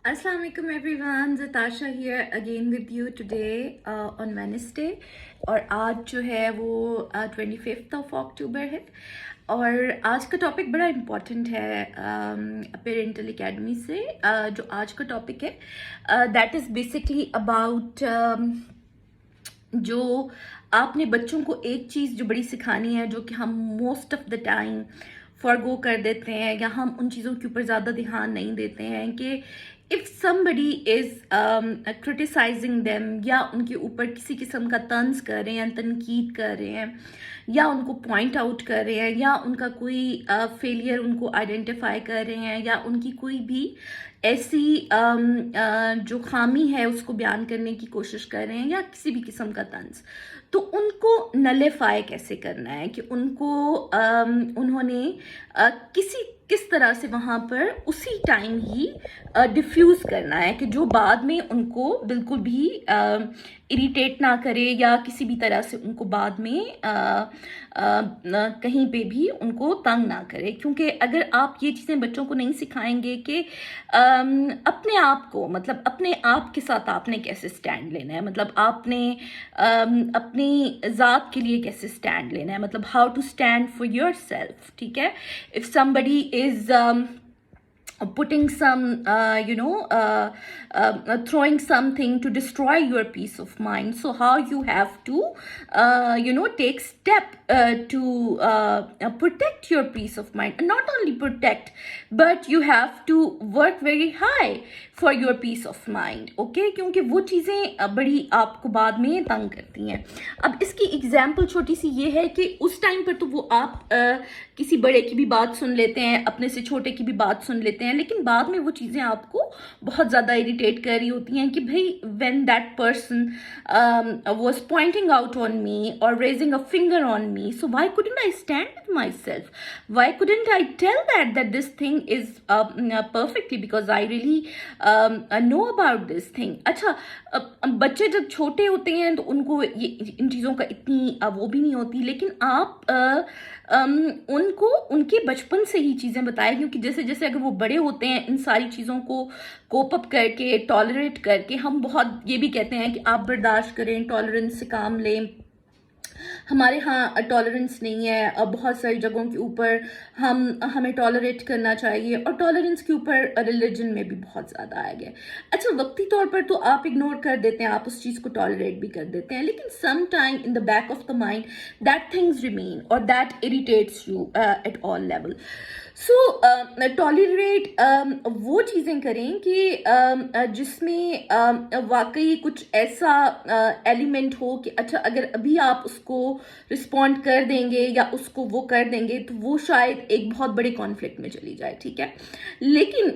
Assalamu alaikum everyone, Zatasha here again with you today on Wednesday اور آج جو ہے وہ 25 ہے اور آج کا ٹاپک بڑا امپورٹنٹ ہے پیرنٹل اکیڈمی سے جو آج کا ٹاپک ہے دیٹ از بیسکلی اباؤٹ جو آپ نے بچوں کو ایک چیز جو بڑی سکھانی ہے جو کہ ہم most of the time Fargo کر دیتے ہیں یا ہم ان چیزوں کے اوپر زیادہ دھیان نہیں دیتے ہیں کہ if somebody is criticizing them یا ان کے اوپر کسی قسم کا طنز کر رہے ہیں تنقید کر رہے ہیں یا ان کو پوائنٹ آؤٹ کر رہے ہیں یا ان کا کوئی فیلئر ان کو آئیڈینٹیفائی کر رہے ہیں یا ان کی کوئی بھی ایسی جو خامی ہے اس کو بیان کرنے کی کوشش کر رہے ہیں یا کسی بھی قسم کا طنز، تو ان کو نلیفائی کیسے کرنا ہے کہ ان کو انہوں نے کس طرح سے وہاں پر اسی ٹائم ہی ڈیفیوز کرنا ہے کہ جو بعد میں ان کو بالکل بھی اریٹیٹ نہ کرے یا کسی بھی طرح سے ان کو بعد میں کہیں پہ بھی ان کو تنگ نہ کرے. کیونکہ اگر آپ یہ چیزیں بچوں کو نہیں سکھائیں گے کہ اپنے آپ کو مطلب اپنے آپ کے ساتھ آپ نے کیسے سٹینڈ لینا ہے، مطلب آپ نے اپنی ذات کے لیے کیسے سٹینڈ لینا ہے، مطلب how to stand for yourself. ٹھیک ہے، if somebody is putting some throwing something to destroy your peace of mind, so how you have to take step to protect your peace of mind, and not only protect but you have to work very high for your peace of mind. okay، کیونکہ وہ چیزیں بڑی آپ کو بعد میں تنگ کرتی ہیں. اب اس کی ایگزامپل چھوٹی سی یہ ہے کہ اس ٹائم پر تو وہ آپ کسی بڑے کی بھی بات سن لیتے ہیں، اپنے سے چھوٹے کی بھی بات سن لیتے ہیں، لیکن بعد میں وہ چیزیں آپ کو بہت زیادہ اریٹیٹ کر رہی ہوتی ہیں کہ بھئی when that person was pointing out on me or raising a finger on me, so why couldn't I stand with myself? Why couldn't I tell that this thing is perfectly, because I really know about this thing. اچھا، بچے جب چھوٹے ہوتے ہیں تو ان کو ان چیزوں کا اتنی وہ بھی نہیں ہوتی، لیکن آپ ان کو ان کے بچپن سے ہی چیزیں بتائیں، کیونکہ جیسے جیسے اگر وہ بڑے ہوتے ہیں ان ساری چیزوں کو کوپ اپ کر کے ٹالریٹ کر کے، ہم بہت یہ بھی کہتے ہیں کہ آپ برداشت کریں، ٹالرنس سے کام لیں. ہمارے ہاں ٹالرنس نہیں ہے، بہت ساری جگہوں کے اوپر ہمیں ٹالریٹ کرنا چاہیے، اور ٹالرنس کے اوپر ریلیجن میں بھی بہت زیادہ آ گیا. اچھا، وقتی طور پر تو آپ اگنور کر دیتے ہیں، آپ اس چیز کو ٹالریٹ بھی کر دیتے ہیں، لیکن some time in the back of the mind that things remain اور that irritates you at all level. So tolerate وہ چیزیں کریں کہ جس میں واقعی کچھ ایسا ایلیمنٹ ہو کہ اچھا اگر ابھی آپ اس کو رسپونڈ کر دیں گے یا اس کو وہ کر دیں گے تو وہ شاید ایک بہت بڑے کانفلکٹ میں چلی جائے. ٹھیک ہے، لیکن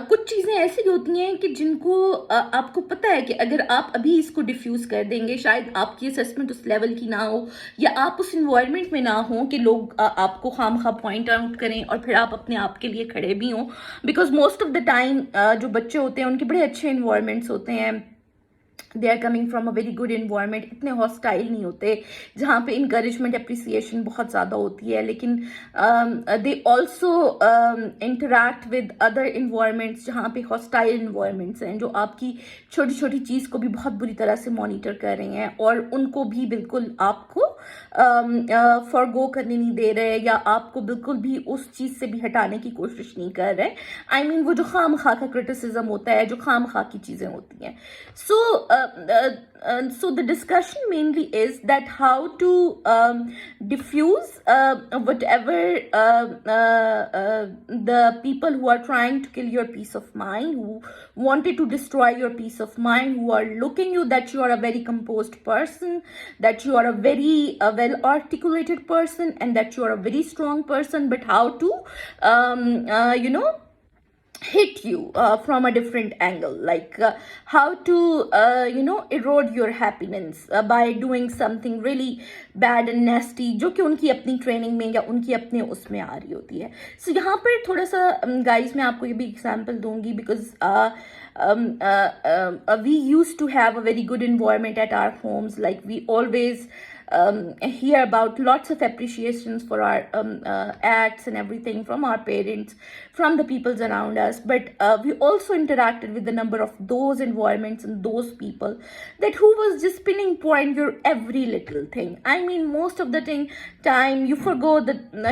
کچھ چیزیں ایسی ہوتی ہیں کہ جن کو آپ کو پتہ ہے کہ اگر آپ ابھی اس کو ڈیفیوز کر دیں گے شاید آپ کی اسیسمنٹ اس لیول کی نہ ہو یا آپ اس انوائرمنٹ میں نہ ہوں کہ لوگ آپ کو خام خواہ پوائنٹ آؤٹ کریں اور پھر آپ اپنے آپ کے لیے کھڑے بھی ہوں. Because most of the time جو بچے ہوتے ہیں ان کے بڑے اچھے انوائرمنٹس ہوتے ہیں، they are coming from a very good environment, اتنے ہاسٹائل نہیں ہوتے، جہاں پہ انکریجمنٹ اپریسیشن بہت زیادہ ہوتی ہے، لیکن they also interact with other environments جہاں پہ ہاسٹائل انوائرمنٹس ہیں جو آپ کی چھوٹی چھوٹی چیز کو بھی بہت بری طرح سے مانیٹر کر رہے ہیں اور ان کو بھی بالکل آپ کو فارگو کرنے نہیں دے رہے یا آپ کو بالکل بھی اس چیز سے بھی ہٹانے کی کوشش نہیں کر رہے. آئی مین وہ جو خام خواہ کا کرٹیسزم ہوتا ہے، جو خام خواہ کی چیزیں ہوتی ہیں. So the discussion mainly is that how to diffuse whatever the people who are trying to kill your peace of mind, who wanted to destroy your peace of mind, who are looking you that you are a very composed person, that you are a very well articulated person, and that you are a very strong person, but how to hit you from a different angle, like how to erode your happiness by doing something really bad and nasty جو کہ ان کی اپنی training میں یا ان کی اپنے اس میں آ رہی ہوتی ہے. سو یہاں پر تھوڑا سا گائز میں آپ کو یہ بھی ایگزامپل دوں گی because we used to have a very good environment at our homes, like we always hear about lots of appreciations for our acts and everything from our parents, from the peoples around us, but we also interacted with the number of those environments and those people that who was just pinning point your every little thing. I mean, most of the time you forgo the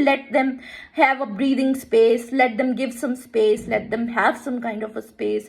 let them have a breathing space, let them give some space, let them have some kind of a space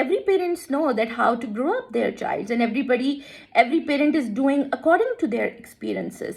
every parents know that how to grow up their child, and every parent is doing according to their experiences.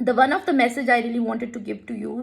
the one of the message I really wanted to give to you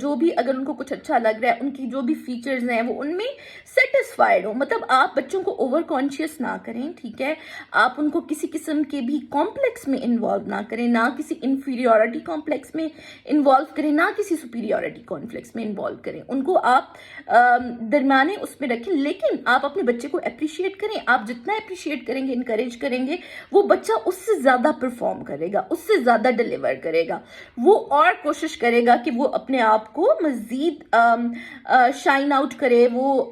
جو بھی اگر ان کو کچھ اچھا لگ رہا ہے، ان کی جو بھی فیچرز ہیں وہ ان میں سیٹسفائڈ ہو. مطلب آپ بچوں کو اوور کانشیس نہ کریں، ٹھیک ہے. آپ ان کو کسی قسم کے بھی کمپلیکس میں انوالو نہ کریں، نہ کسی انفیریورٹی کمپلیکس میں انوالو کریں، نہ کسی سپیریورٹی کمپلیکس میں انوالو کریں. ان کو آپ درمیانے اس میں رکھیں، لیکن آپ اپنے بچے کو اپریشیٹ کریں. آپ جتنا اپریشیٹ کریں گے، انکریج کریں گے، وہ بچہ اس سے زیادہ پرفارم کرے گا، اس سے زیادہ ڈیلیور کرے گا. وہ اور کوشش کرے گا کہ وہ اپنے آپ کو مزید شائن آؤٹ کرے، وہ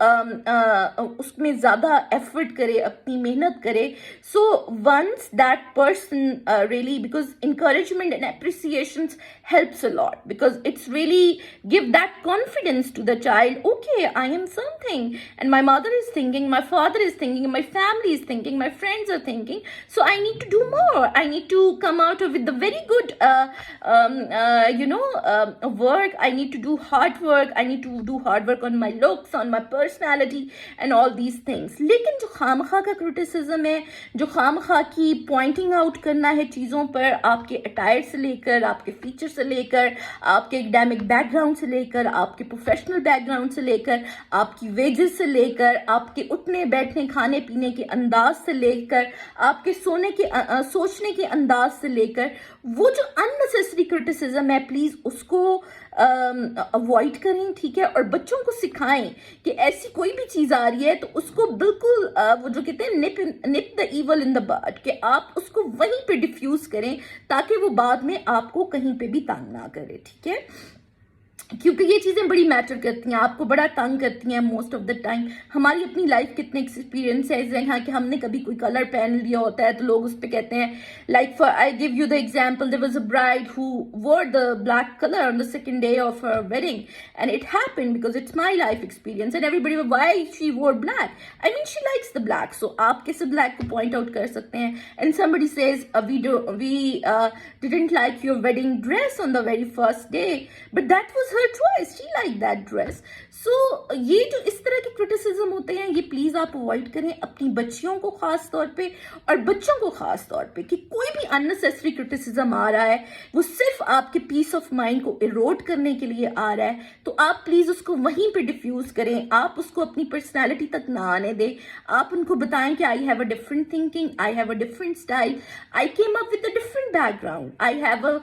اس میں زیادہ ایفرٹ کرے، اپنی محنت کرے. So once that person really, because encouragement and appreciations helps a lot, because it's really give that confidence to the child. Okay, I am something, and my mother is thinking, my father is thinking, my family is thinking, my friends are thinking, so I need to do more. I need to come out with the very good work. I need to do hard work. I need to do hard work on my looks, on my personality, and all these things. لیکن جو خامخواہ کا criticism ہے، جو خامخواہ کی pointing out کرنا ہے چیزوں پر، آپ کے اٹائر سے لے کر، آپ کے فیچر سے لے کر، آپ کے ایکڈیمک بیک گراؤنڈ سے لے کر، آپ کے پروفیشنل بیک گراؤنڈ سے لے کر، آپ کی ویجز سے لے کر، آپ کے اٹھنے بیٹھنے کھانے پینے کے انداز سے لے کر، آپ کے سوچنے کے انداز سے لے کر، وہ جو unnecessary criticism ہے، پلیز اس کو اوائڈ کریں، ٹھیک ہے. اور بچوں کو سکھائیں کہ ایسی کوئی بھی چیز آ رہی ہے تو اس کو بالکل وہ جو کہتے ہیں نپ دا ایول ان دا بڈ، کہ آپ اس کو وہیں پہ ڈیفیوز کریں تاکہ وہ بعد میں آپ کو کہیں پہ بھی تنگ نہ کرے، ٹھیک ہے. کیونکہ یہ چیزیں بڑی میٹر کرتی ہیں، آپ کو بڑا تنگ کرتی ہیں موسٹ آف دا ٹائم. ہماری اپنی لائف کتنے ایکسپیرینس ہیں کہ ہم نے کبھی کوئی کلر پہن لیا ہوتا ہے تو لوگ اس پہ کہتے ہیں، like for I give you the example, there was a bride who wore the black colour on the second day of her wedding, and it happen because it's my life experience, and everybody why she wore black, I mean she likes the black. So آپ کیسے black کو point out کر سکتے ہیں؟ And somebody says we didn't like your wedding dress on the very first day, but that was her choice, she liked that dress. So یہ جو اس طرح کے کرٹیسزم ہوتے ہیں، یہ پلیز آپ اوائڈ کریں اپنی بچیوں کو خاص طور پہ اور بچوں کو خاص طور پہ، کہ کوئی بھی unnecessary کرٹیسزم آ رہا ہے وہ صرف آپ کے پیس آف مائنڈ کو ایروڈ کرنے کے لیے آ رہا ہے، تو آپ پلیز اس کو وہیں پہ ڈیفیوز کریں. آپ اس کو اپنی پرسنالٹی تک نہ آنے دیں. آپ ان کو بتائیں کہ I have a different thinking, I have a different style, I came up with a different background, I have a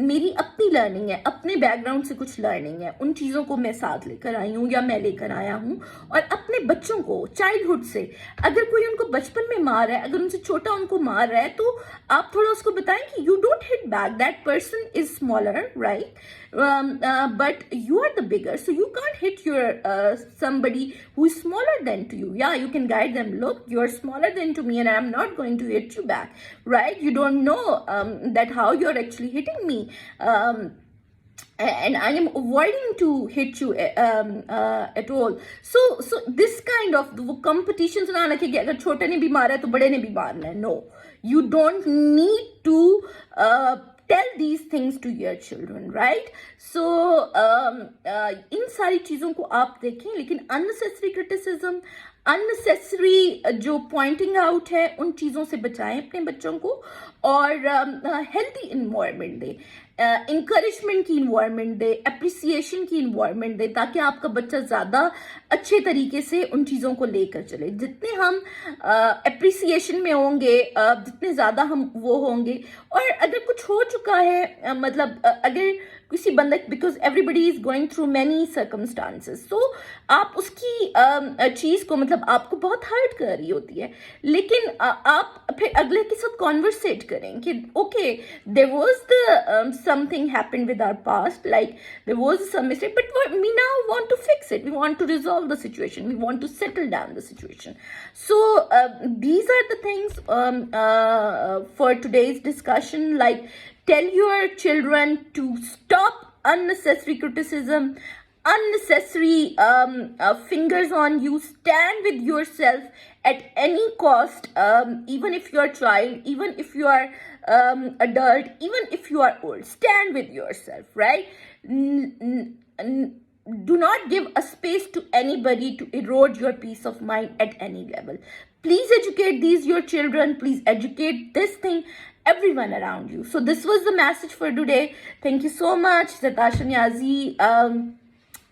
میری اپنی لرننگ ہے، اپنے بیک گراؤنڈ سے کچھ لرننگ ہے، ان چیزوں کو میں ساتھ لے کر آئی ہوں یا میں لے کر آیا ہوں. اور اپنے بچوں کو چائلڈہڈ سے، اگر کوئی ان کو بچپن میں مار رہا ہے، اگر ان سے چھوٹا ان کو مار رہا ہے، تو آپ تھوڑا اس کو بتائیں کہ you don't hit back, that person is smaller right, but you are the bigger, so you can't hit your somebody who is smaller than to you. Yeah, you can guide them, look, you are smaller than to me and I'm not going to hit you back, right? You don't know that how you're actually hitting me, and I am avoiding to hit you at all. So this kind of وہ competitions نہ رکھے کہ اگر چھوٹے نے بھی مارا ہے تو بڑے نے بھی مارنا ہے. No, you don't need to tell these things to your children, right? So ان ساری چیزوں کو آپ دیکھیں، لیکن unnecessary criticism، unnecessary جو پوائنٹنگ آؤٹ ہے، ان چیزوں سے بچائیں اپنے بچوں کو، اور ہیلتھی انوائرمنٹ دیں، انکریجمنٹ کی انوائرمنٹ دے، اپریسیشن کی انوائرمنٹ دے، تاکہ آپ کا بچہ زیادہ اچھے طریقے سے ان چیزوں کو لے کر چلے. جتنے ہم اپریسیشن میں ہوں گے، جتنے زیادہ ہم وہ ہوں گے. اور اگر کچھ ہو چکا ہے، مطلب اگر کسی بندے، because everybody is going through many circumstances, تو آپ اس کی چیز کو، مطلب آپ کو بہت ہرٹ کر رہی ہوتی ہے، لیکن آپ پھر اگلے کے ساتھ کانورسیٹ کریں کہ okay, there was the something happened with our past, like there was some mistake, but we now want to fix it, we want to resolve the situation, we want to settle down the situation. So these are the things for today's discussion. Like, tell your children to stop unnecessary criticism, unnecessary fingers on you. Stand with yourself at any cost, even if you are child, even if you are adult, even if you are old. Stand with yourself, right? Do not give a space to anybody to erode your peace of mind at any level. Please educate these your children, please educate this thing, everyone around you. So this was the message for today. Thank you so much. Zatasha Niazi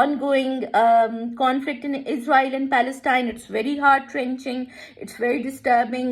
ongoing conflict in Israel and Palestine. It's very heart-wrenching, it's very disturbing.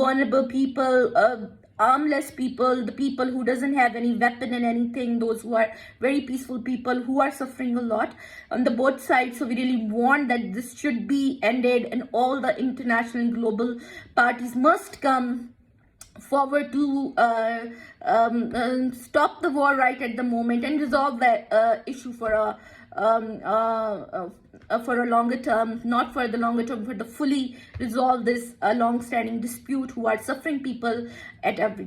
vulnerable people, armless people, the people who doesn't have any weapon and anything, those who are very peaceful people who are suffering a lot on the both sides. So we really want that this should be ended, and all the international and global parties must come forward to stop the war right at the moment and resolve that issue for a longer term, not for the longer term, for the fully resolve this long-standing dispute who are suffering people at every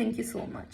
Thank you so much.